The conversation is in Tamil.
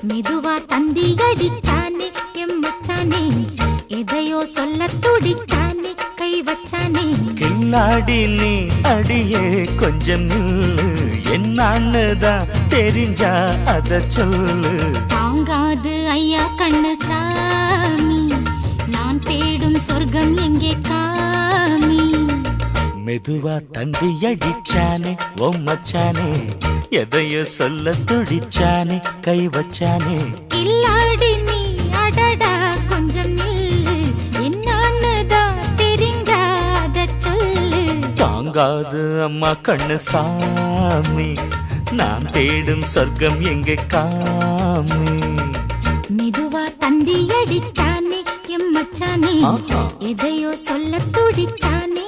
மெதுவா தந்தி அடிச்சானே எம்மச்சானே எதையோ சொல்ல துடிச்சானே கை வச்சானே கில்லாடி நீ அடியே கொஞ்சம் நில்லு என்னான்னுதான் தெரிஞ்சா அத சொல்லு தாங்காது ஐயா கண்ணு சாமி நான் தேடும் சொர்க்கம் எங்கே காமி மெதுவா தந்தி அடிச்சானே ஓ மச்சானே எதையோ சொல்ல துடிச்சானே கை வச்சானே இல்லாடி நீ அடடா கொஞ்சம் நில்லு என்னான்னுதான் தெரிஞ்சாத சொல்லு தாங்காது அம்மா கண்ணு சாமி நான் தேடும் சொர்க்கம் எங்கே காமி மெதுவா தந்தி அடிச்சானே எம்மச்சானே எதையோ சொல்ல துடிச்சானே